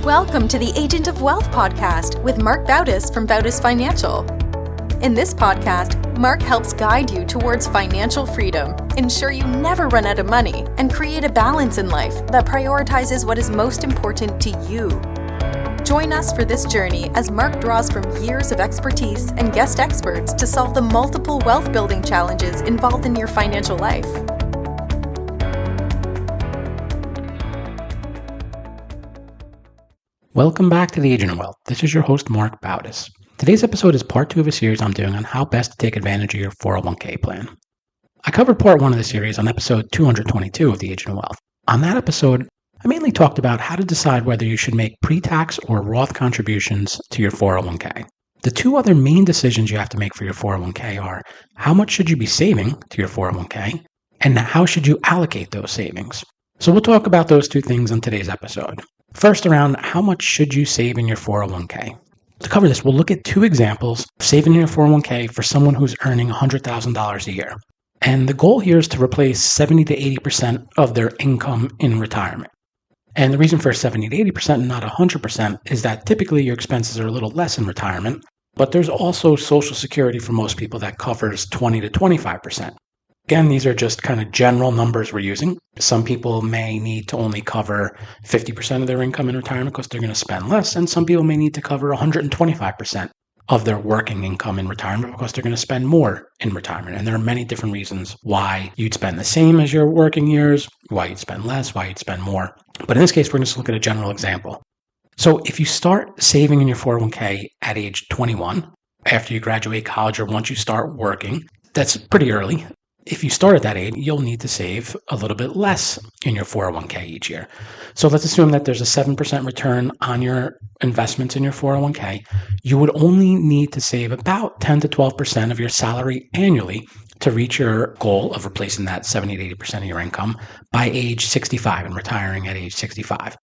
Welcome to the Agent of Wealth podcast with Marc Bautis from Bautis Financial. In this podcast, Marc helps guide you towards financial freedom, ensure you never run out of money, and create a balance in life that prioritizes what is most important to you. Join us for this journey as Marc draws from years of expertise and guest experts to solve the multiple wealth building challenges involved in your financial life. Welcome back to the Agent of Wealth. This is your host, Marc Bautis. Today's episode is part 2 of a series I'm doing on how best to take advantage of your 401k plan. I covered part 1 of the series on episode 222 of the Agent of Wealth. On that episode, I mainly talked about how to decide whether you should make pre-tax or Roth contributions to your 401k. The 2 other main decisions you have to make for your 401k are how much should you be saving to your 401k and how should you allocate those savings. So we'll talk about those 2 things on today's episode. First, around how much should you save in your 401k? To cover this, we'll look at 2 examples of saving in your 401k for someone who's earning $100,000 a year. And the goal here is to replace 70 to 80% of their income in retirement. And the reason for 70 to 80% and not 100% is that typically your expenses are a little less in retirement, but there's also Social Security for most people that covers 20 to 25%. Again, these are just kind of general numbers we're using. Some people may need to only cover 50% of their income in retirement because they're going to spend less, and some people may need to cover 125% of their working income in retirement because they're going to spend more in retirement. And there are many different reasons why you'd spend the same as your working years, why you'd spend less, why you'd spend more. But in this case, we're going to look at a general example. So if you start saving in your 401k at age 21, after you graduate college or once you start working, that's pretty early. If you start at that age, you'll need to save a little bit less in your 401k each year. So let's assume that there's a 7% return on your investments in your 401k. You would only need to save about 10 to 12% of your salary annually to reach your goal of replacing that 70 to 80% of your income by age 65 and retiring at age 65.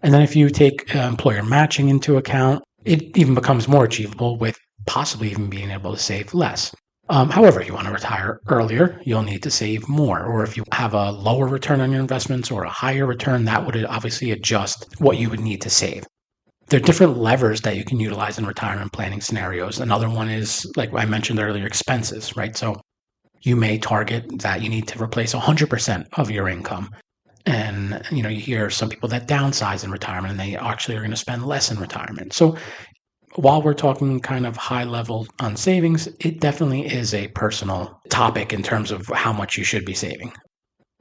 And then if you take employer matching into account, it even becomes more achievable with possibly even being able to save less. However, if you want to retire earlier, you'll need to save more. Or if you have a lower return on your investments or a higher return, that would obviously adjust what you would need to save. There are different levers that you can utilize in retirement planning scenarios. Another one is, like I mentioned earlier, expenses, right? So you may target that you need to replace 100% of your income. And, you hear some people that downsize in retirement and they actually are going to spend less in retirement. So while we're talking kind of high level on savings, it definitely is a personal topic in terms of how much you should be saving.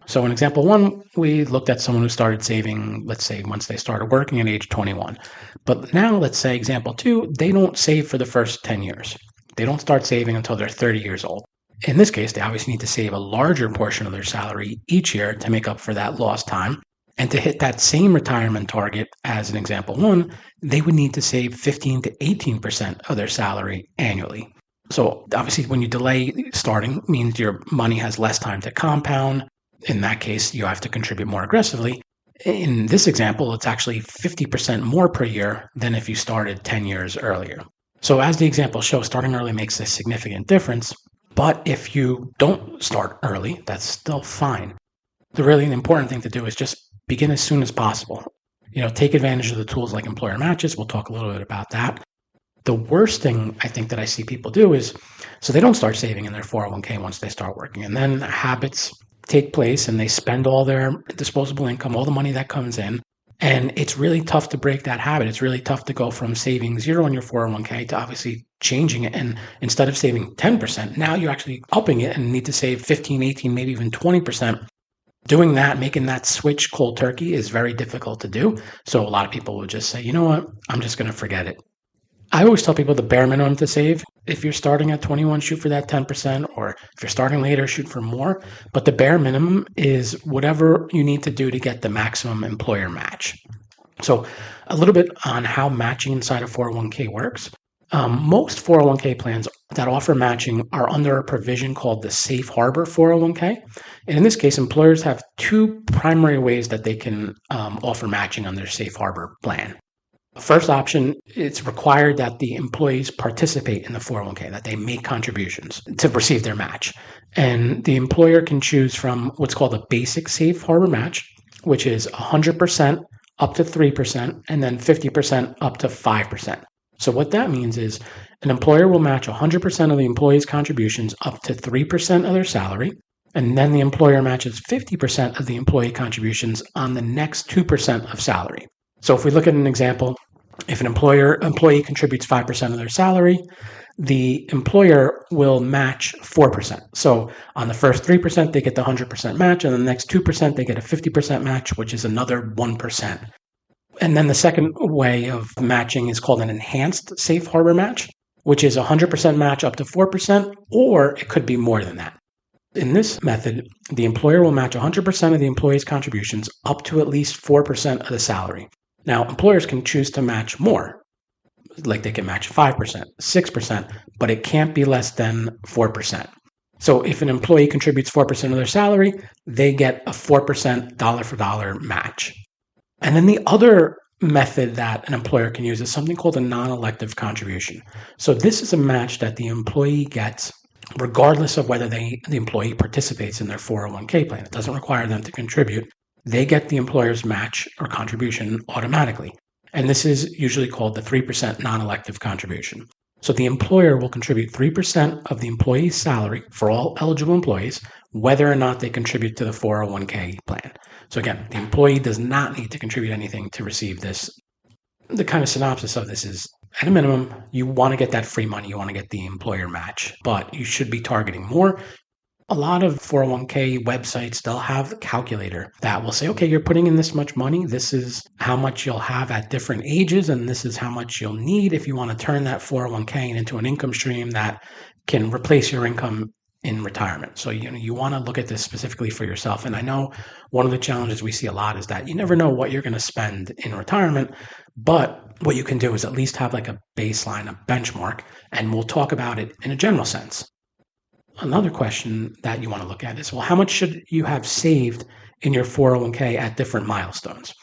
So in example 1, we looked at someone who started saving, let's say, once they started working at age 21. But now, let's say example 2, they don't save for the first 10 years. They don't start saving until they're 30 years old. In this case, they obviously need to save a larger portion of their salary each year to make up for that lost time. And to hit that same retirement target as in example 1, they would need to save 15 to 18% of their salary annually. So obviously when you delay starting, it means your money has less time to compound. In that case, you have to contribute more aggressively. In this example, it's actually 50% more per year than if you started 10 years earlier. So as the example shows, starting early makes a significant difference. But if you don't start early, that's still fine. The really important thing to do is just begin as soon as possible. Take advantage of the tools like employer matches. We'll talk a little bit about that. The worst thing I think that I see people do is, so they don't start saving in their 401k once they start working. And then habits take place and they spend all their disposable income, all the money that comes in. And it's really tough to break that habit. It's really tough to go from saving 0 in your 401k to obviously changing it. And instead of saving 10%, now you're actually upping it and need to save 15, 18, maybe even 20%. Doing that, making that switch cold turkey is very difficult to do. So a lot of people will just say, you know what, I'm just going to forget it. I always tell people the bare minimum to save. If you're starting at 21, shoot for that 10%, or if you're starting later, shoot for more. But the bare minimum is whatever you need to do to get the maximum employer match. So a little bit on how matching inside of 401k works. Most 401k plans that offer matching are under a provision called the Safe Harbor 401k. And in this case, employers have 2 primary ways that they can offer matching on their Safe Harbor plan. The first option, it's required that the employees participate in the 401k, that they make contributions to receive their match. And the employer can choose from what's called a basic Safe Harbor match, which is 100% up to 3%, and then 50% up to 5%. So what that means is an employer will match 100% of the employee's contributions up to 3% of their salary, and then the employer matches 50% of the employee contributions on the next 2% of salary. So if we look at an example, if an employee contributes 5% of their salary, the employer will match 4%. So on the first 3%, they get the 100% match, and the next 2%, they get a 50% match, which is another 1%. And then the second way of matching is called an enhanced safe harbor match, which is a 100% match up to 4%, or it could be more than that. In this method, the employer will match 100% of the employee's contributions up to at least 4% of the salary. Now, employers can choose to match more, like they can match 5%, 6%, but it can't be less than 4%. So if an employee contributes 4% of their salary, they get a 4% dollar for dollar match. And then the other method that an employer can use is something called a non-elective contribution. So this is a match that the employee gets regardless of whether the employee participates in their 401k plan. It doesn't require them to contribute. They get the employer's match or contribution automatically. And this is usually called the 3% non-elective contribution. So the employer will contribute 3% of the employee's salary for all eligible employees, whether or not they contribute to the 401k plan. So again, the employee does not need to contribute anything to receive this. The kind of synopsis of this is, at a minimum, you want to get that free money. You want to get the employer match, but you should be targeting more. A lot of 401k websites, they'll have a calculator that will say, okay, you're putting in this much money. This is how much you'll have at different ages, and this is how much you'll need if you want to turn that 401k into an income stream that can replace your income in retirement. So you want to look at this specifically for yourself. And I know one of the challenges we see a lot is that you never know what you're going to spend in retirement, but what you can do is at least have like a baseline, a benchmark, and we'll talk about it in a general sense. Another question that you want to look at is, well, how much should you have saved in your 401k at different milestones?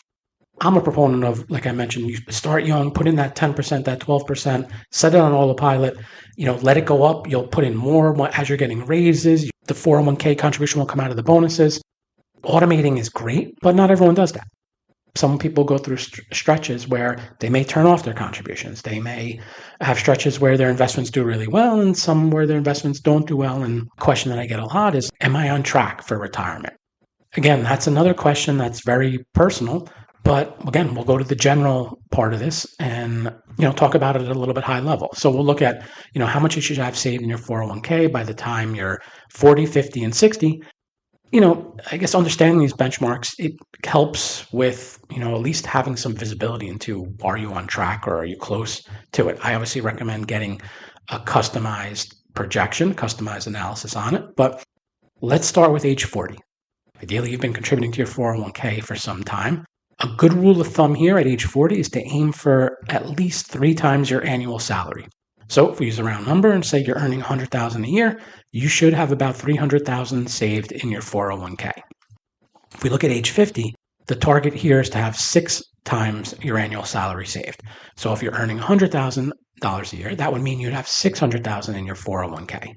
I'm a proponent of, like I mentioned, you start young, put in that 10%, that 12%, set it on autopilot, let it go up. You'll put in more as you're getting raises. The 401k contribution will come out of the bonuses. Automating is great, but not everyone does that. Some people go through stretches where they may turn off their contributions. They may have stretches where their investments do really well and some where their investments don't do well. And the question that I get a lot is, am I on track for retirement? Again, that's another question that's very personal. But again, we'll go to the general part of this and talk about it at a little bit high level. So we'll look at how much you should have saved in your 401k by the time you're 40, 50, and 60. I guess understanding these benchmarks, it helps with, at least having some visibility into, are you on track or are you close to it? I obviously recommend getting a customized projection, customized analysis on it. But let's start with age 40. Ideally, you've been contributing to your 401k for some time. A good rule of thumb here at age 40 is to aim for at least 3 times your annual salary. So if we use a round number and say you're earning $100,000 a year, you should have about $300,000 saved in your 401k. If we look at age 50, the target here is to have 6 times your annual salary saved. So if you're earning $100,000 a year, that would mean you'd have $600,000 in your 401k.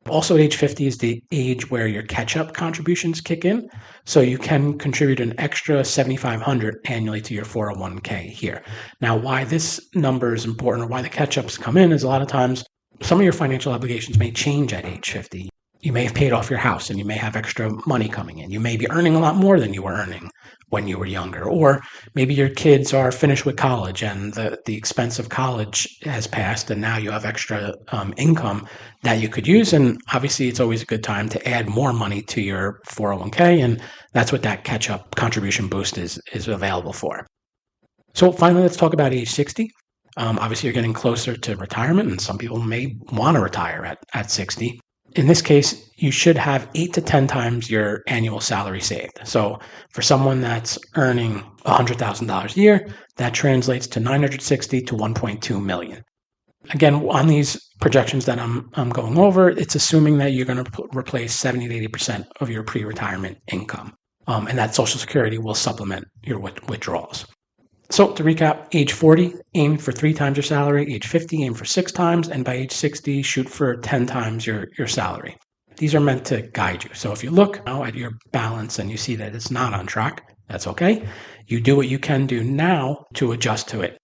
Also at age 50 is the age where your catch-up contributions kick in. So you can contribute an extra $7,500 annually to your 401k here. Now, why this number is important or why the catch-ups come in is a lot of times some of your financial obligations may change at age 50. You may have paid off your house and you may have extra money coming in. You may be earning a lot more than you were earning when you were younger. Or maybe your kids are finished with college and the expense of college has passed and now you have extra income that you could use. And obviously it's always a good time to add more money to your 401k. And that's what that catch-up contribution boost is available for. So finally, let's talk about age 60. Obviously, you're getting closer to retirement and some people may want to retire at 60. In this case, you should have 8 to 10 times your annual salary saved. So for someone that's earning $100,000 a year, that translates to $960 to $1.2 million. Again, on these projections that I'm going over, it's assuming that you're going to replace 70 to 80% of your pre-retirement income. And that Social Security will supplement your withdrawals. So to recap, age 40, aim for 3 times your salary. Age 50, aim for 6 times. And by age 60, shoot for 10 times your salary. These are meant to guide you. So if you look now at your balance and you see that it's not on track, that's okay. You do what you can do now to adjust to it.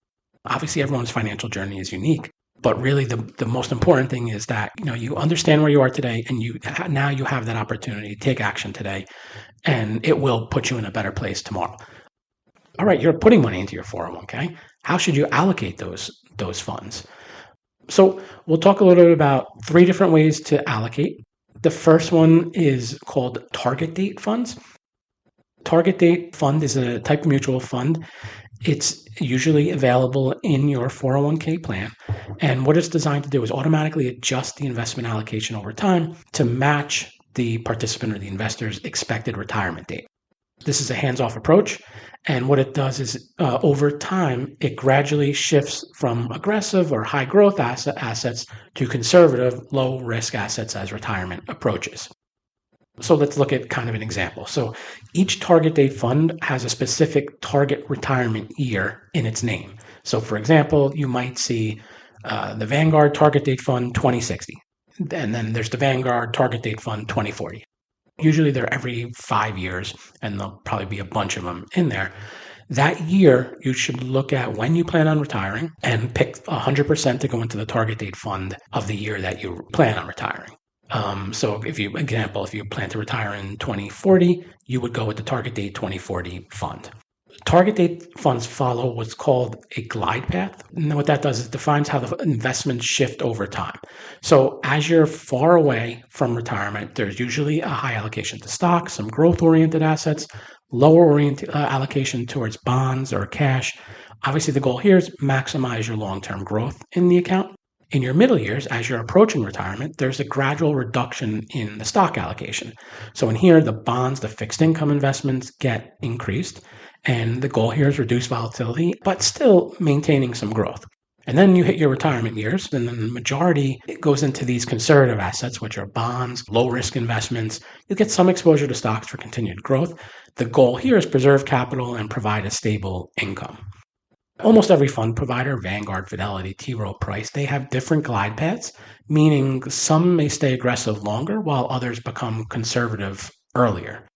Obviously, everyone's financial journey is unique, but really the most important thing is that you understand where you are today, and now you have that opportunity to take action today, and it will put you in a better place tomorrow. All right, you're putting money into your 401k. How should you allocate those funds? So we'll talk a little bit about 3 different ways to allocate. The first one is called target date funds. Target date fund is a type of mutual fund. It's usually available in your 401k plan. And what it's designed to do is automatically adjust the investment allocation over time to match the participant or the investor's expected retirement date. This is a hands-off approach. And what it does is over time, it gradually shifts from aggressive or high growth assets to conservative, low risk assets as retirement approaches. So let's look at kind of an example. So each target date fund has a specific target retirement year in its name. So for example, you might see the Vanguard Target Date Fund 2060. And then there's the Vanguard Target Date Fund 2040. Usually they're every 5 years, and there'll probably be a bunch of them in there. That year, you should look at when you plan on retiring and pick 100% to go into the target date fund of the year that you plan on retiring. So if you plan to retire in 2040, you would go with the target date 2040 fund. Target date funds follow what's called a glide path. And what that does is it defines how the investments shift over time. So as you're far away from retirement, there's usually a high allocation to stocks, some growth-oriented assets, lower allocation towards bonds or cash. Obviously, the goal here is maximize your long-term growth in the account. In your middle years, as you're approaching retirement, there's a gradual reduction in the stock allocation. So in here, the bonds, the fixed income investments get increased. And the goal here is reduce volatility, but still maintaining some growth. And then you hit your retirement years, and then the majority goes into these conservative assets, which are bonds, low-risk investments. You get some exposure to stocks for continued growth. The goal here is preserve capital and provide a stable income. Almost every fund provider, Vanguard, Fidelity, T. Rowe Price, they have different glide paths, meaning some may stay aggressive longer while others become conservative earlier.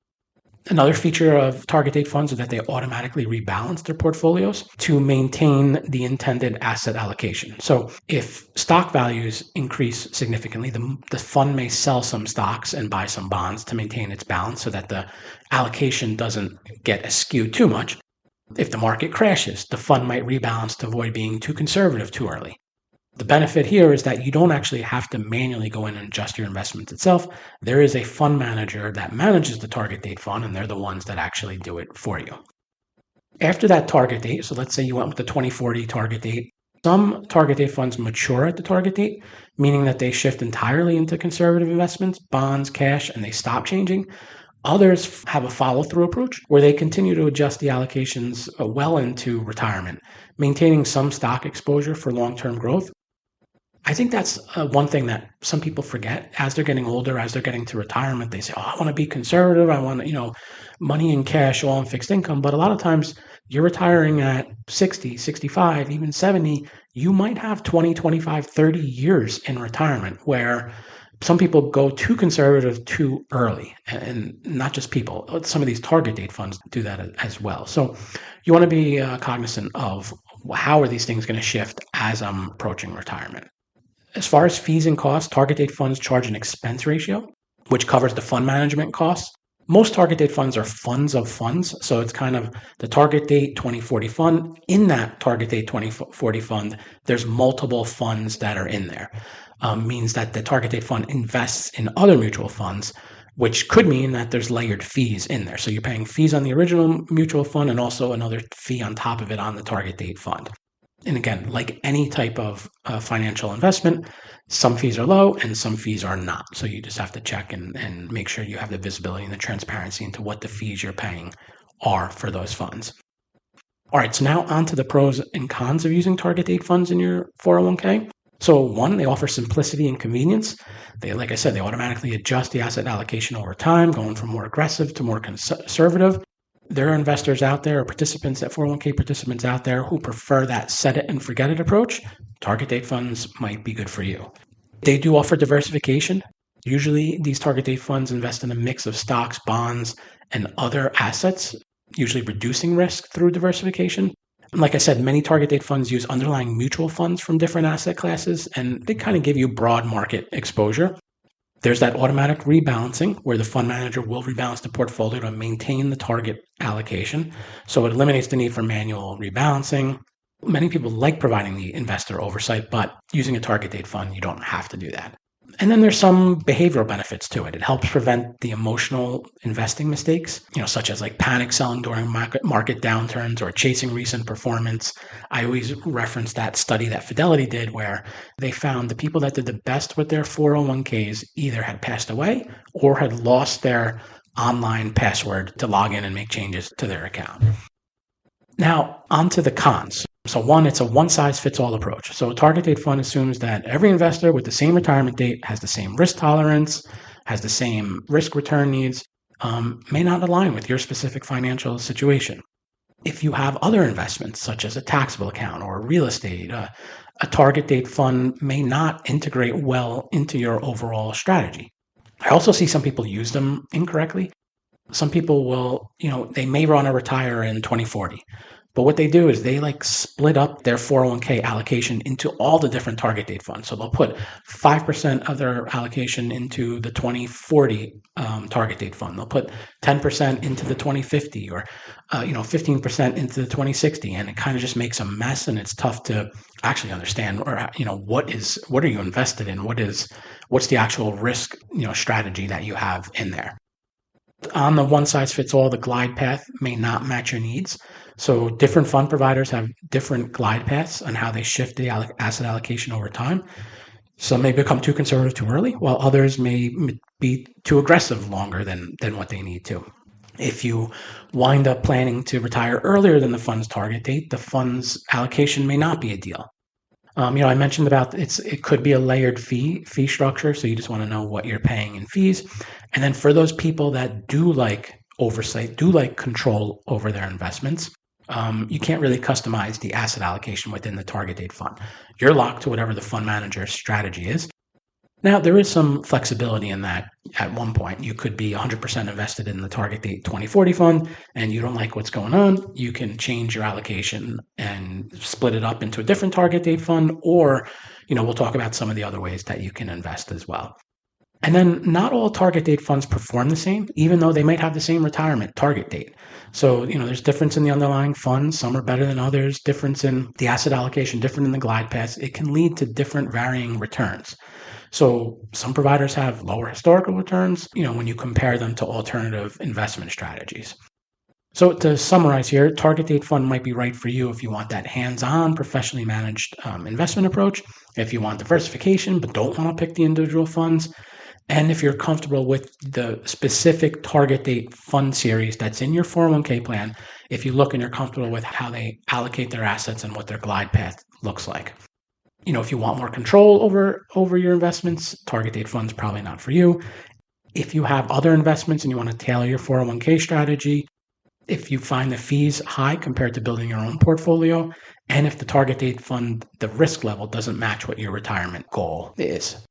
Another feature of target date funds is that they automatically rebalance their portfolios to maintain the intended asset allocation. So if stock values increase significantly, the fund may sell some stocks and buy some bonds to maintain its balance so that the allocation doesn't get askewed too much. If the market crashes, the fund might rebalance to avoid being too conservative too early. The benefit here is that you don't actually have to manually go in and adjust your investments itself. There is a fund manager that manages the target date fund, and they're the ones that actually do it for you. After that target date, so let's say you went with the 2040 target date, some target date funds mature at the target date, meaning that they shift entirely into conservative investments, bonds, cash, and they stop changing. Others have a follow-through approach where they continue to adjust the allocations well into retirement, maintaining some stock exposure for long-term growth. I think that's one thing that some people forget as they're getting older, as they're getting to retirement. They say, I want to be conservative. I want, money in cash, all in fixed income. But a lot of times you're retiring at 60, 65, even 70. You might have 20, 25, 30 years in retirement where some people go too conservative too early, and not just people. Some of these target date funds do that as well. So you want to be cognizant of how are these things going to shift as I'm approaching retirement. As far as fees and costs, target date funds charge an expense ratio, which covers the fund management costs. Most target date funds are funds of funds. So it's kind of the target date 2040 fund. In that target date 2040 fund, there's multiple funds that are in there. Means that the target date fund invests in other mutual funds, which could mean that there's layered fees in there. So you're paying fees on the original mutual fund and also another fee on top of it on the target date fund. And again, like any type of financial investment, some fees are low and some fees are not. So you just have to check and make sure you have the visibility and the transparency into what the fees you're paying are for those funds. All right, so now on to the pros and cons of using target date funds in your 401k. So one, they offer simplicity and convenience. Like I said, they automatically adjust the asset allocation over time, going from more aggressive to more conservative. There are investors out there, or 401k participants out there who prefer that set it and forget it approach. Target date funds might be good for you. They do offer diversification. Usually these target date funds invest in a mix of stocks, bonds, and other assets. usually reducing risk through diversification. Like I said, many target date funds use underlying mutual funds from different asset classes, and they kind of give you broad market exposure. There's that automatic rebalancing where the fund manager will rebalance the portfolio to maintain the target allocation. So it eliminates the need for manual rebalancing. Many people like providing the investor oversight, but using a target date fund, you don't have to do that. And then there's some behavioral benefits to it. It helps prevent the emotional investing mistakes, such as like panic selling during market downturns or chasing recent performance. I always reference that study that Fidelity did where they found the people that did the best with their 401ks either had passed away or had lost their online password to log in and make changes to their account. Now, on to the cons. So one, it's a one-size-fits-all approach. So a target date fund assumes that every investor with the same retirement date has the same risk tolerance, has the same risk return needs, may not align with your specific financial situation. If you have other investments, such as a taxable account or real estate, a target date fund may not integrate well into your overall strategy. I also see some people use them incorrectly. Some people will, they may want to retire in 2040. But what they do is they like split up their 401k allocation into all the different target date funds. So they'll put 5% of their allocation into the 2040 target date fund. They'll put 10% into the 2050 or 15% into the 2060. And it kind of just makes a mess, and it's tough to actually understand what are you invested in? What's the actual risk strategy that you have in there. On the one size fits all, the glide path may not match your needs. So different fund providers have different glide paths on how they shift the asset allocation over time. Some may become too conservative too early, while others may be too aggressive longer than what they need to. If you wind up planning to retire earlier than the fund's target date, the fund's allocation may not be ideal. I mentioned about it could be a layered fee structure, so you just want to know what you're paying in fees. And then for those people that do like oversight, do like control over their investments, you can't really customize the asset allocation within the target date fund. You're locked to whatever the fund manager's strategy is. Now, there is some flexibility in that. At one point, you could be 100% invested in the target date 2040 fund, and you don't like what's going on. You can change your allocation and split it up into a different target date fund, or, we'll talk about some of the other ways that you can invest as well. And then not all target date funds perform the same, even though they might have the same retirement target date. So, there's difference in the underlying funds. Some are better than others, difference in the asset allocation, different in the glide paths. It can lead to different varying returns. So some providers have lower historical returns, when you compare them to alternative investment strategies. So to summarize here, target date fund might be right for you if you want that hands-on, professionally managed investment approach, if you want diversification but don't want to pick the individual funds, and if you're comfortable with the specific target date fund series that's in your 401k plan, if you look and you're comfortable with how they allocate their assets and what their glide path looks like. If you want more control over your investments, target date funds probably not for you. If you have other investments and you want to tailor your 401k strategy, if you find the fees high compared to building your own portfolio, and if the target date fund, the risk level doesn't match what your retirement goal is.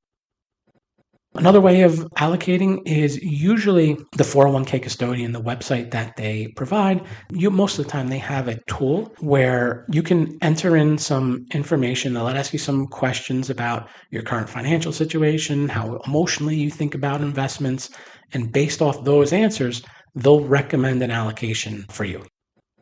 Another way of allocating is usually the 401k custodian, the website that they provide. Most of the time they have a tool where you can enter in some information. They'll ask you some questions about your current financial situation, how emotionally you think about investments, and based off those answers, they'll recommend an allocation for you.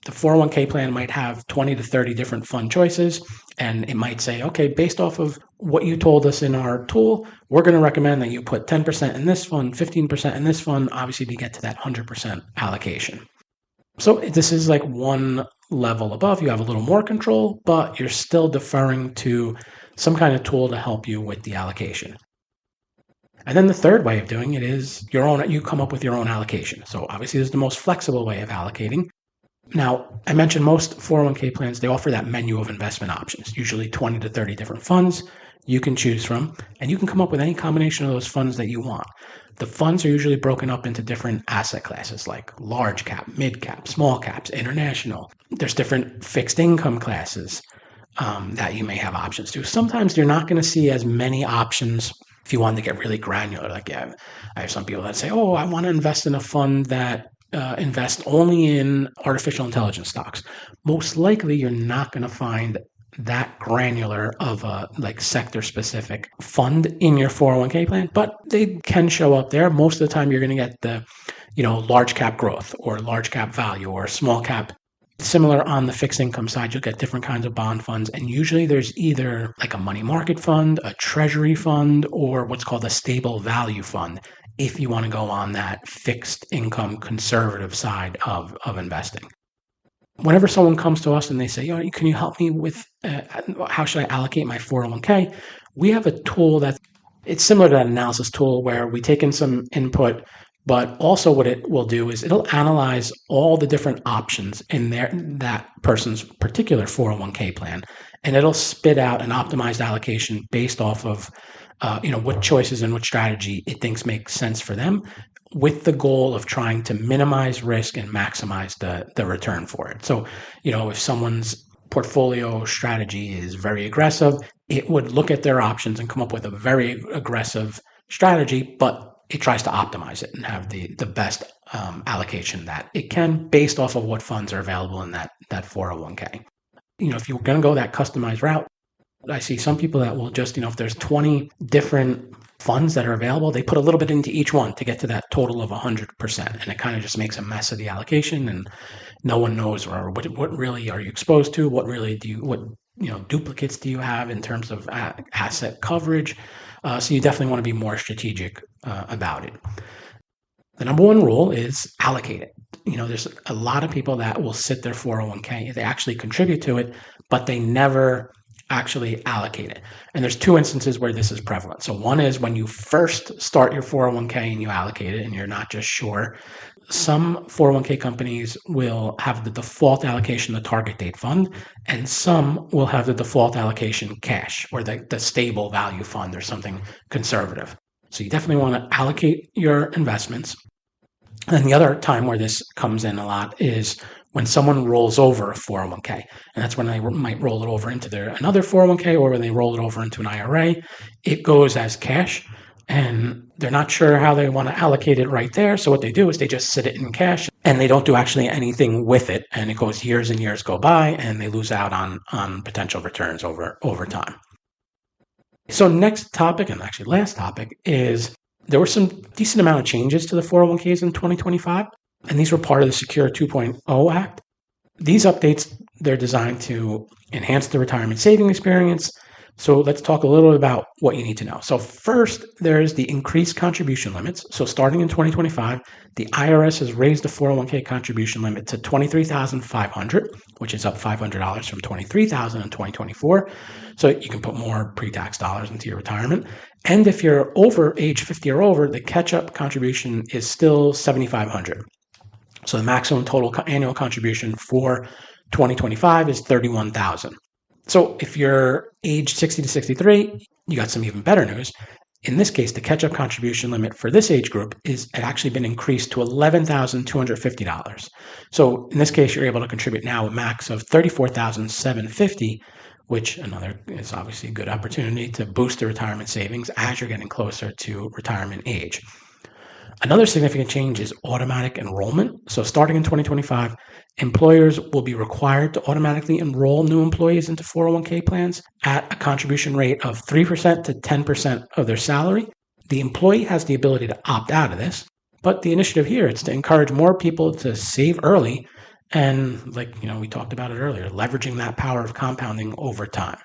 The 401k plan might have 20 to 30 different fund choices, and it might say, okay, based off of what you told us in our tool, we're going to recommend that you put 10% in this fund, 15% in this fund, obviously to get to that 100% allocation. So this is like one level above. You have a little more control, but you're still deferring to some kind of tool to help you with the allocation. And then the third way of doing it is you come up with your own allocation. So obviously this is the most flexible way of allocating. Now, I mentioned most 401k plans, they offer that menu of investment options, usually 20 to 30 different funds you can choose from, and you can come up with any combination of those funds that you want. The funds are usually broken up into different asset classes like large cap, mid cap, small caps, international. There's different fixed income classes that you may have options to. Sometimes you're not going to see as many options if you want to get really granular. I have some people that say, I want to invest in a fund that invest only in artificial intelligence stocks, most likely you're not going to find that granular of a like sector specific fund in your 401k plan, but they can show up there. Most of the time you're going to get the, large cap growth or large cap value or small cap. Similar on the fixed income side, you'll get different kinds of bond funds, and usually there's either like a money market fund, a treasury fund, or what's called a stable value fund if you want to go on that fixed income conservative side of investing. Whenever someone comes to us and they say, can you help me with how should I allocate my 401k? We have a tool it's similar to that analysis tool where we take in some input, but also what it will do is it'll analyze all the different options in that person's particular 401k plan, and it'll spit out an optimized allocation based off of what choices and what strategy it thinks makes sense for them, with the goal of trying to minimize risk and maximize the return for it. So, if someone's portfolio strategy is very aggressive, it would look at their options and come up with a very aggressive strategy, but it tries to optimize it and have the best allocation that it can based off of what funds are available in that 401k. If you're going to go that customized route, I see some people that will just, if there's 20 different funds that are available, they put a little bit into each one to get to that total of 100%. And it kind of just makes a mess of the allocation, and no one knows what really are you exposed to, what duplicates do you have in terms of asset coverage. So you definitely want to be more strategic about it. The number one rule is allocate it. There's a lot of people that will sit their 401k, they actually contribute to it, but they never actually allocate it. And there's two instances where this is prevalent. So one is when you first start your 401k and you allocate it and you're not just sure. Some 401k companies will have the default allocation, the target date fund, and some will have the default allocation cash or the stable value fund or something conservative. So you definitely want to allocate your investments. And the other time where this comes in a lot is when someone rolls over a 401k, and that's when they might roll it over into another 401k, or when they roll it over into an IRA, it goes as cash, and they're not sure how they want to allocate it right there. So what they do is they just sit it in cash, and they don't do actually anything with it, and it goes years and years go by, and they lose out on potential returns over time. So next topic, and actually last topic, is there were some decent amount of changes to the 401ks in 2025. And these were part of the Secure 2.0 Act. These updates, they're designed to enhance the retirement saving experience. So let's talk a little bit about what you need to know. So first, there's the increased contribution limits. So starting in 2025, the IRS has raised the 401k contribution limit to $23,500, which is up $500 from $23,000 in 2024. So you can put more pre-tax dollars into your retirement. And if you're over age 50 or over, the catch-up contribution is still $7,500. So the maximum total annual contribution for 2025 is $31,000. So if you're age 60 to 63, you got some even better news. In this case, the catch-up contribution limit for this age group has actually been increased to $11,250. So in this case, you're able to contribute now a max of $34,750, which is obviously a good opportunity to boost the retirement savings as you're getting closer to retirement age. Another significant change is automatic enrollment. So starting in 2025, employers will be required to automatically enroll new employees into 401k plans at a contribution rate of 3% to 10% of their salary. The employee has the ability to opt out of this, but the initiative here is to encourage more people to save early and, we talked about it earlier, leveraging that power of compounding over time.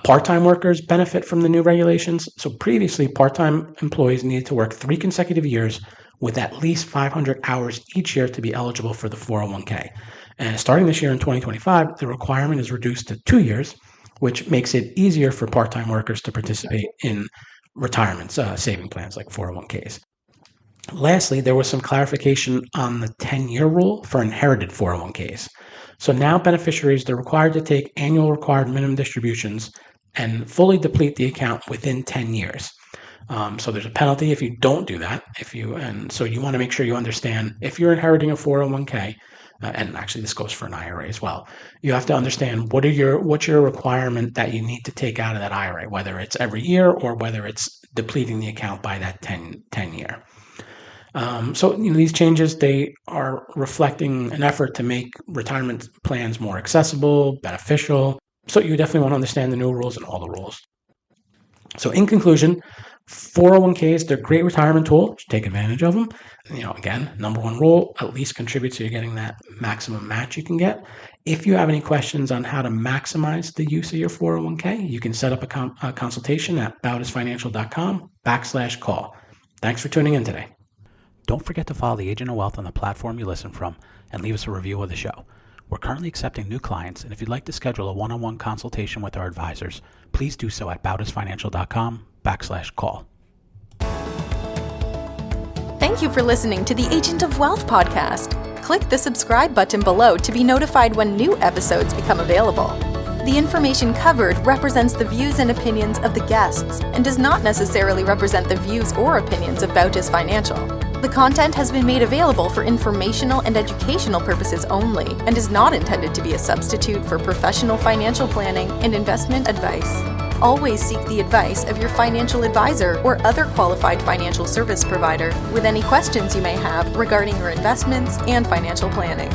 Part-time workers benefit from the new regulations. So previously, part-time employees needed to work 3 consecutive years with at least 500 hours each year to be eligible for the 401k. And starting this year in 2025, the requirement is reduced to 2 years, which makes it easier for part-time workers to participate in retirement saving plans like 401ks. Lastly, there was some clarification on the 10-year rule for inherited 401ks. So now beneficiaries, they're required to take annual required minimum distributions and fully deplete the account within 10 years. So there's a penalty if you don't do that. So you want to make sure you understand if you're inheriting a 401k, and actually this goes for an IRA as well. You have to understand what's your requirement that you need to take out of that IRA, whether it's every year or whether it's depleting the account by that 10 year. These changes, they are reflecting an effort to make retirement plans more accessible, beneficial. So you definitely want to understand the new rules and all the rules. So in conclusion, 401ks, they're a great retirement tool. Take advantage of them. Again, number one rule, at least contribute so you're getting that maximum match you can get. If you have any questions on how to maximize the use of your 401k, you can set up a consultation at bautisfinancial.com/call. Thanks for tuning in today. Don't forget to follow the Agent of Wealth on the platform you listen from and leave us a review of the show. We're currently accepting new clients, and if you'd like to schedule a one-on-one consultation with our advisors, please do so at bautisfinancial.com/call. Thank you for listening to the Agent of Wealth podcast. Click the subscribe button below to be notified when new episodes become available. The information covered represents the views and opinions of the guests and does not necessarily represent the views or opinions of Bautis Financial. The content has been made available for informational and educational purposes only and is not intended to be a substitute for professional financial planning and investment advice. Always seek the advice of your financial advisor or other qualified financial service provider with any questions you may have regarding your investments and financial planning.